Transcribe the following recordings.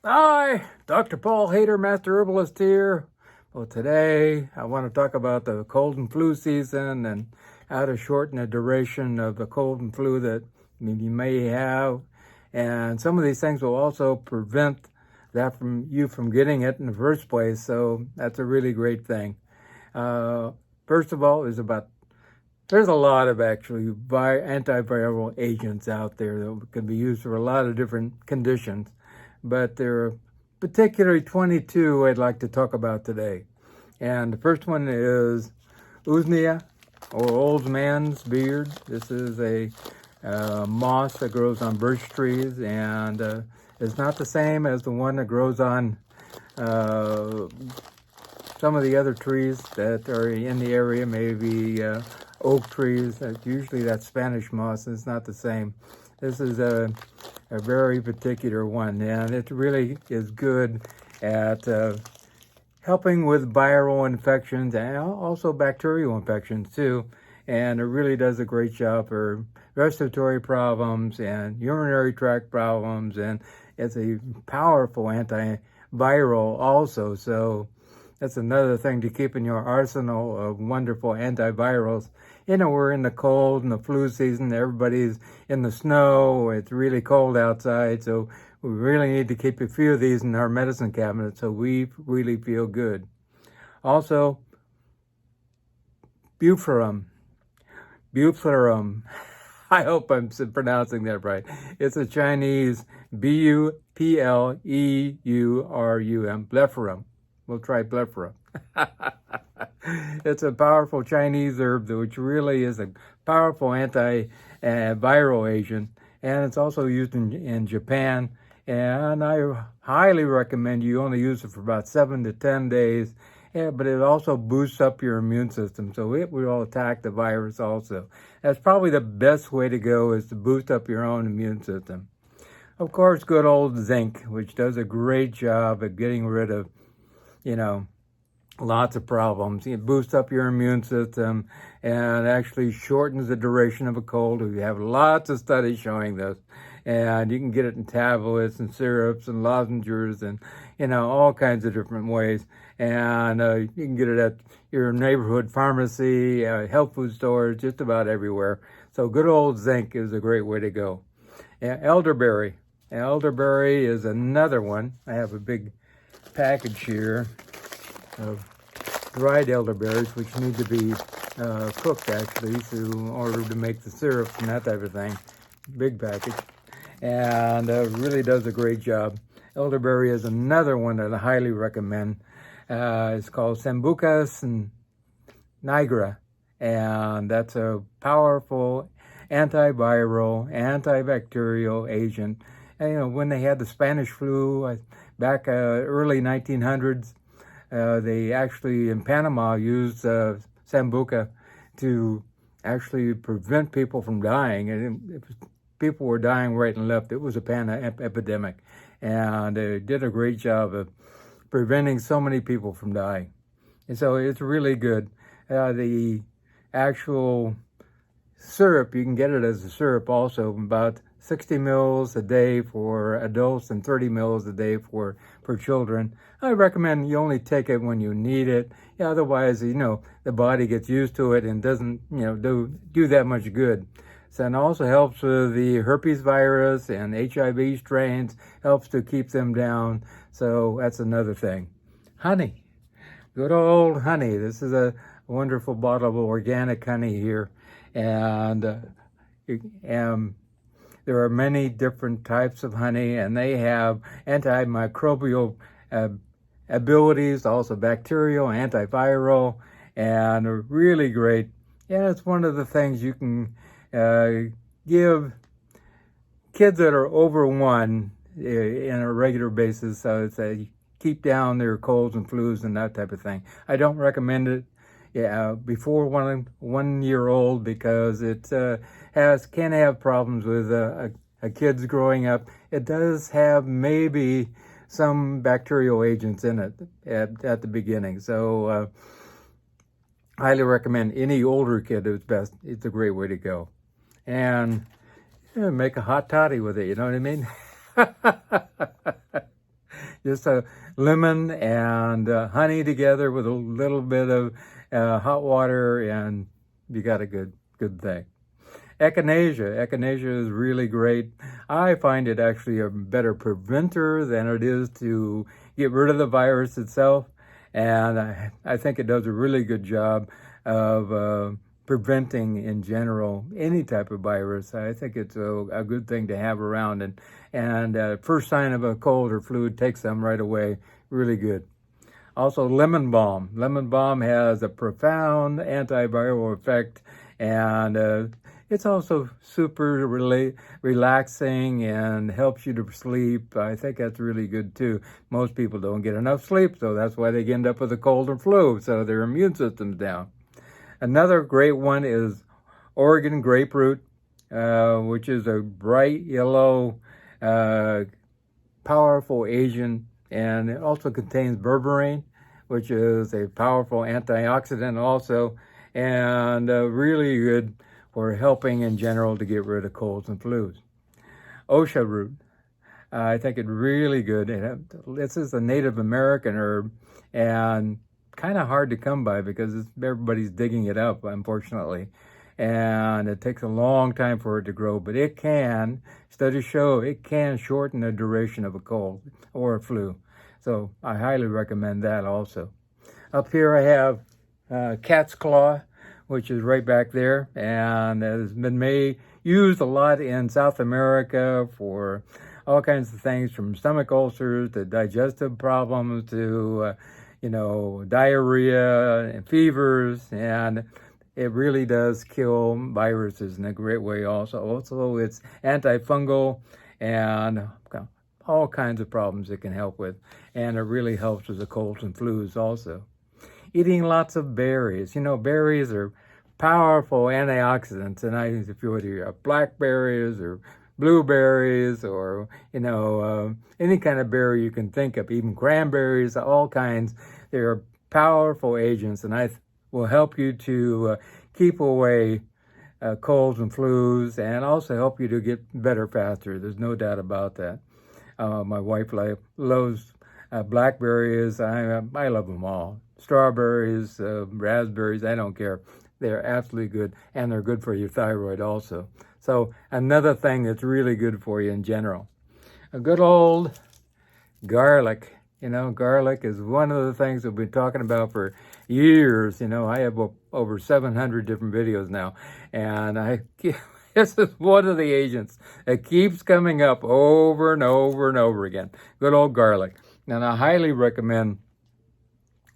Hi, Dr. Paul Haider, Master Herbalist here. Well, today I want to talk about the cold and flu season and how to shorten the duration of the cold and flu that you may have. And some of these things will also prevent that from you from getting it in the first place. So that's a really great thing. First of all, there's a lot of actually antiviral agents out there that can be used for a lot of different conditions, but there are particularly 22 I'd like to talk about today. And the first one is Usnea, or old man's beard. This is a moss that grows on birch trees, and it's not the same as the one that grows on some of the other trees that are in the area, maybe oak trees. Usually that's Spanish moss, and it's not the same. This is a very particular one, and it really is good at helping with viral infections and also bacterial infections too. And it really does a great job for respiratory problems and urinary tract problems, and it's a powerful antiviral also. So that's another thing to keep in your arsenal of wonderful antivirals. You know, we're in the cold and the flu season. Everybody's in the snow. It's really cold outside. So we really need to keep a few of these in our medicine cabinet so we really feel good. Also, Buflarum. I hope I'm pronouncing that right. It's a Chinese Bupleum, Blepharum. We'll try Blepharum. It's a powerful Chinese herb which really is a powerful antiviral agent, and it's also used in Japan. And I highly recommend you only use it for about 7 to 10 days. Yeah, but it also boosts up your immune system, so it will attack the virus also. That's probably the best way to go, is to boost up your own immune system. Of course, good old zinc, which does a great job at getting rid of, lots of problems. It boosts up your immune system and actually shortens the duration of a cold. We have lots of studies showing this. And you can get it in tablets and syrups and lozenges and, all kinds of different ways. And you can get it at your neighborhood pharmacy, health food stores, just about everywhere. So good old zinc is a great way to go. Elderberry. Elderberry is another one. I have a big package here of dried elderberries, which need to be cooked actually in order to make the syrups and that type of thing. Big package. And really does a great job. Elderberry is another one that I highly recommend. It's called Sambucus nigra, and that's a powerful antiviral, antibacterial agent. And, when they had the Spanish flu back early 1900s, they actually in Panama used Sambuca to actually prevent people from dying, and people were dying right and left. It was a epidemic, and they did a great job of preventing so many people from dying. And so it's really good. The actual syrup, you can get it as a syrup also, about 60 mils a day for adults and 30 mils a day for children. I recommend you only take it when you need it. Otherwise, the body gets used to it and doesn't, do that much good. So it also helps with the herpes virus and HIV strains, helps to keep them down. So that's another thing. Honey. Good old honey. This is a wonderful bottle of organic honey here. And there are many different types of honey, and they have antimicrobial abilities, also bacterial, antiviral, and are really great. Yeah, it's one of the things you can give kids that are over 1 in a regular basis, so it's keep down their colds and flus and that type of thing. I don't recommend it before 1 year old, because it can have problems with a kid's growing up. It does have maybe some bacterial agents in it at the beginning. So highly recommend any older kid. It's a great way to go. And make a hot toddy with it, you know what I mean? Just a lemon and honey together with a little bit of hot water, and you got a good thing. Echinacea is really great. I find it actually a better preventer than it is to get rid of the virus itself. And I think it does a really good job of preventing, in general, any type of virus. I think it's a good thing to have around. And first sign of a cold or flu, take some right away. Really good. Also, lemon balm. Lemon balm has a profound antiviral effect, and it's also super relaxing and helps you to sleep. I think that's really good too. Most people don't get enough sleep, so that's why they end up with a cold or flu, so their immune system's down. Another great one is Oregon grapefruit, which is a bright yellow, powerful agent, and it also contains berberine, which is a powerful antioxidant also, and really good for helping in general to get rid of colds and flus. Osha root, I think it's really good. This is a Native American herb, and kind of hard to come by because everybody's digging it up, unfortunately. And it takes a long time for it to grow, but it can, studies show, it can shorten the duration of a cold or a flu. So I highly recommend that also. Up here I have cat's claw, which is right back there, and has been used a lot in South America for all kinds of things, from stomach ulcers to digestive problems to, diarrhea and fevers, and it really does kill viruses in a great way also. Also, it's antifungal and all kinds of problems it can help with, and it really helps with the colds and flus also. Eating lots of berries. Berries are powerful antioxidants, and if you eat blackberries or blueberries or, any kind of berry you can think of, even cranberries, all kinds, they're powerful agents, and will help you to keep away colds and flus, and also help you to get better faster. There's no doubt about that. My wife loves blackberries. I love them all. Strawberries, raspberries, I don't care. They're absolutely good, and they're good for your thyroid also. So another thing that's really good for you in general. A good old garlic. Garlic is one of the things we've been talking about for years. I have over 700 different videos now, and this is one of the agents that keeps coming up over and over and over again. Good old garlic. And I highly recommend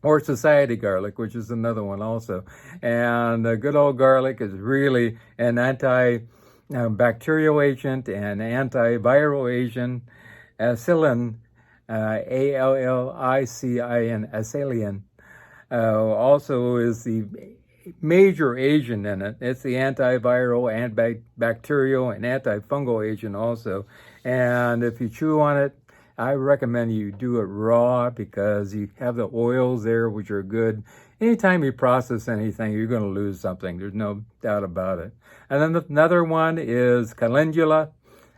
or society garlic, which is another one also. And good old garlic is really an antibacterial agent and antiviral agent. Acillin, Allicin, acillin, also is the major agent in it. It's the antiviral, antibacterial, and antifungal agent also. And if you chew on it, I recommend you do it raw because you have the oils there, which are good. Anytime you process anything, you're going to lose something. There's no doubt about it. And then another one is calendula,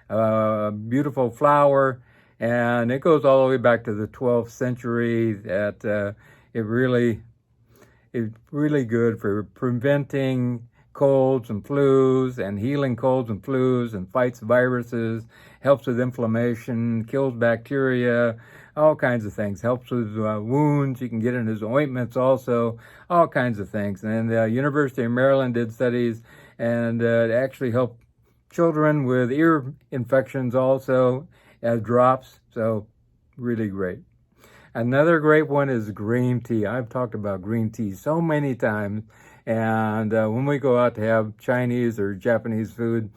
beautiful flower, and it goes all the way back to the 12th century. That it's really good for preventing colds and flus and healing colds and flus and fights viruses, helps with inflammation, kills bacteria, all kinds of things, helps with wounds. You can get it as ointments also, all kinds of things. And the University of Maryland did studies, and it actually helped children with ear infections also as drops, so really great. Another great one is green tea. I've talked about green tea so many times. And when we go out to have Chinese or Japanese food,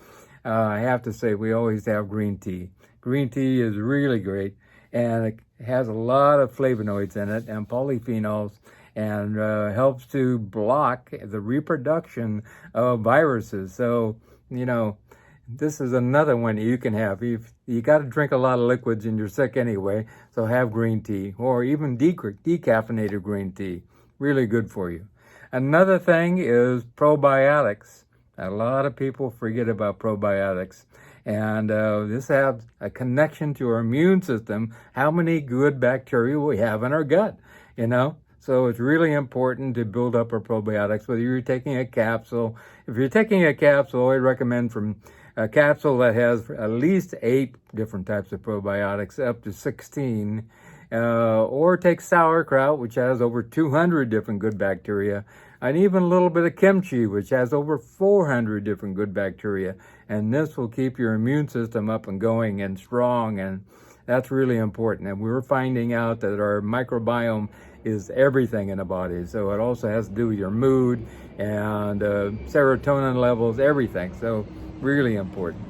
I have to say we always have green tea. Green tea is really great, and it has a lot of flavonoids in it and polyphenols, and helps to block the reproduction of viruses. So, this is another one you can have. You got to drink a lot of liquids and you're sick anyway, so have green tea, or even decaffeinated green tea. Really good for you. Another thing is probiotics. A lot of people forget about probiotics. And this has a connection to our immune system, how many good bacteria we have in our gut, you know? So it's really important to build up our probiotics, whether you're taking a capsule. If you're taking a capsule, I recommend from a capsule that has at least 8 different types of probiotics, up to 16. Or take sauerkraut, which has over 200 different good bacteria, and even a little bit of kimchi, which has over 400 different good bacteria. And this will keep your immune system up and going and strong, and that's really important. And we're finding out that our microbiome is everything in the body. So it also has to do with your mood and serotonin levels, everything. So really important.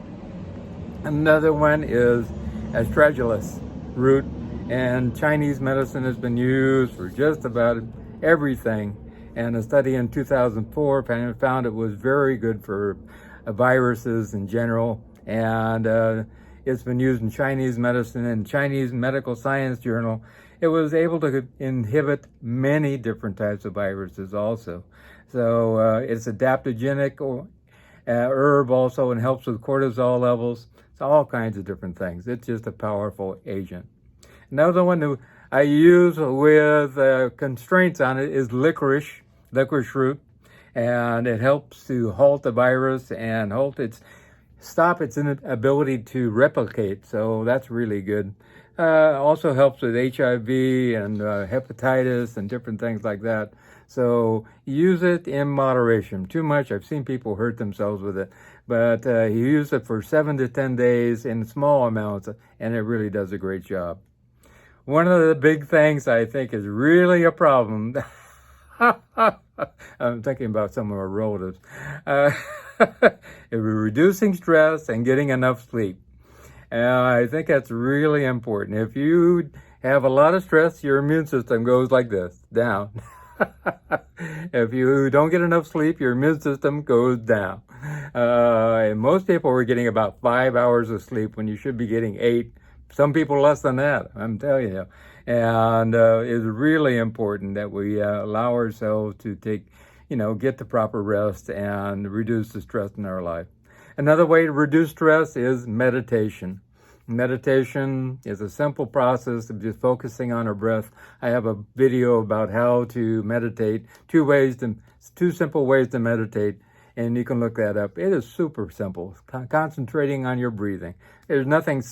Another one is astragalus root. And Chinese medicine has been used for just about everything. And a study in 2004 found it was very good for viruses in general. And it's been used in Chinese medicine and Chinese Medical Science Journal. It was able to inhibit many different types of viruses also. So it's adaptogenic herb also, and helps with cortisol levels. It's all kinds of different things. It's just a powerful agent. Another one that I use with constraints on it is licorice root, and it helps to halt the virus and stop its inability to replicate. So that's really good. Also helps with HIV and hepatitis and different things like that. So use it in moderation. Too much, I've seen people hurt themselves with it. But you use it for 7 to 10 days in small amounts, and it really does a great job. One of the big things I think is really a problem, I'm thinking about some of our relatives, is reducing stress and getting enough sleep. I think that's really important. If you have a lot of stress, your immune system goes like this, down. If you don't get enough sleep, your immune system goes down. And most people are getting about 5 hours of sleep when you should be getting 8. Some people less than that, I'm telling you. And it's really important that we allow ourselves to get the proper rest and reduce the stress in our life. Another way to reduce stress is meditation. Meditation is a simple process of just focusing on our breath. I have a video about how to meditate, 2 simple ways to meditate, and you can look that up. It is super simple, concentrating on your breathing. There's nothing,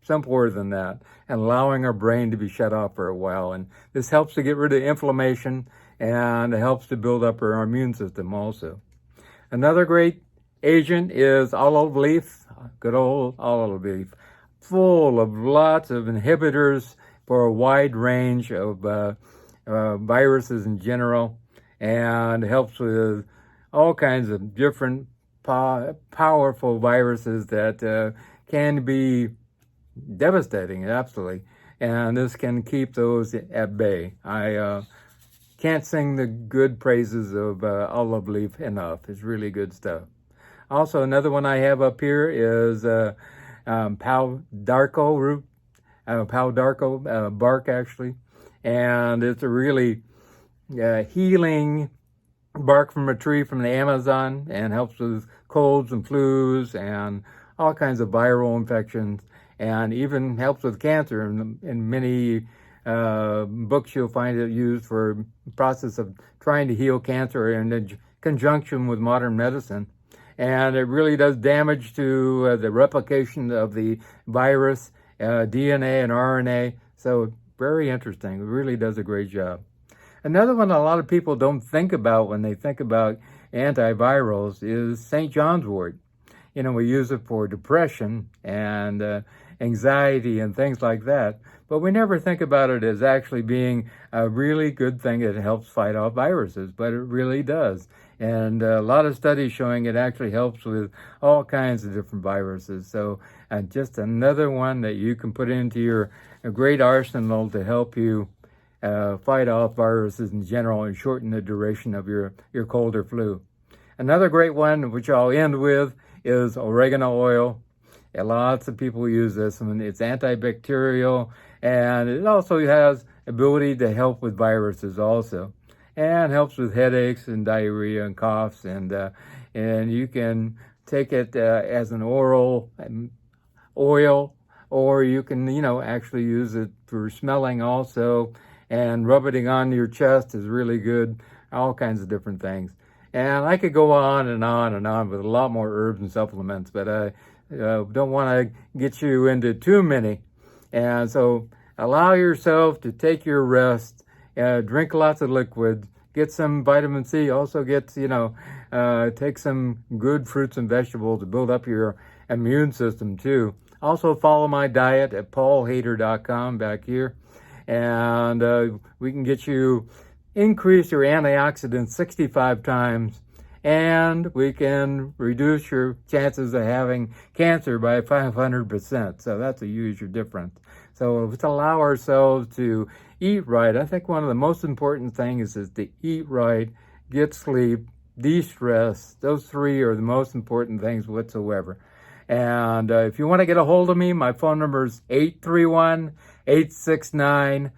simpler than that, and allowing our brain to be shut off for a while. And this helps to get rid of inflammation, and it helps to build up our immune system also. Another great agent is olive leaf, good old olive leaf, full of lots of inhibitors for a wide range of viruses in general, and helps with all kinds of different powerful viruses that can be devastating, absolutely. And this can keep those at bay. I can't sing the good praises of olive leaf enough. It's really good stuff. Also, another one I have up here is pau d'arco root, pau d'arco bark actually. And it's a really healing bark from a tree from the Amazon, and helps with colds and flus and all kinds of viral infections, and even helps with cancer. In many books you'll find it used for the process of trying to heal cancer in conjunction with modern medicine. And it really does damage to the replication of the virus, DNA and RNA. So very interesting. It really does a great job. Another one a lot of people don't think about when they think about antivirals is St. John's wort. We use it for depression and anxiety and things like that. But we never think about it as actually being a really good thing that helps fight off viruses, but it really does. And a lot of studies showing it actually helps with all kinds of different viruses. So just another one that you can put into your great arsenal to help you fight off viruses in general and shorten the duration of your cold or flu. Another great one, which I'll end with, is oregano oil. And lots of people use this, and it's antibacterial, and it also has ability to help with viruses also, and helps with headaches and diarrhea and coughs, and you can take it as an oral oil, or you can, actually use it for smelling also, and rubbing on your chest is really good, all kinds of different things. And I could go on and on and on with a lot more herbs and supplements, but I don't want to get you into too many. And so allow yourself to take your rest, drink lots of liquids, get some vitamin C, also get, take some good fruits and vegetables to build up your immune system too. Also follow my diet at paulhaider.com back here. And we can get you increase your antioxidants 65 times, and we can reduce your chances of having cancer by 500%. So that's a huge difference. So let's allow ourselves to eat right. I think one of the most important things is to eat right, get sleep, de-stress. Those three are the most important things whatsoever. And if you want to get a hold of me, my phone number is 831-869-9119.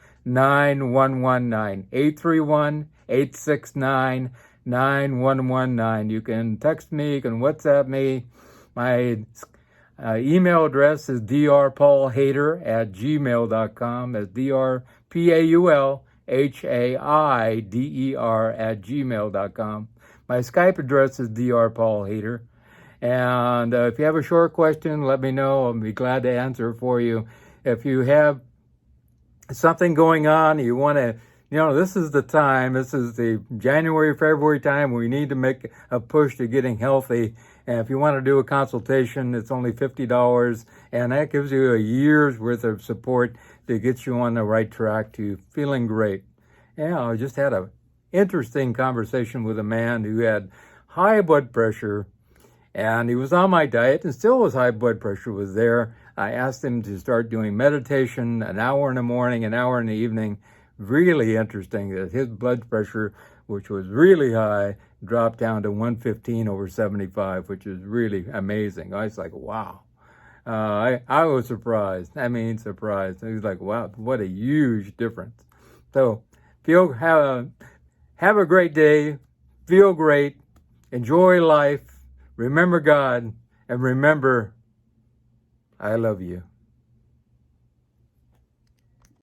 831-869-9119. You can text me, you can WhatsApp me. My email address is drpaulhaider@gmail.com. That's drpaulhaider@gmail.com. My Skype address is drpaulhaider. And if you have a short question, let me know. I'll be glad to answer it for you. If you have something going on, you want to, this is the time. This is the January, February time. We need to make a push to getting healthy. And if you want to do a consultation, it's only $50. And that gives you a year's worth of support to get you on the right track to feeling great. I just had an interesting conversation with a man who had high blood pressure. And he was on my diet, and still his high blood pressure was there. I asked him to start doing meditation, an hour in the morning, an hour in the evening. Really interesting that his blood pressure, which was really high, dropped down to 115/75, which is really amazing. I was like, wow. I was surprised. Surprised. He was like, wow, what a huge difference. So have a great day. Feel great. Enjoy life. Remember God, and remember, I love you.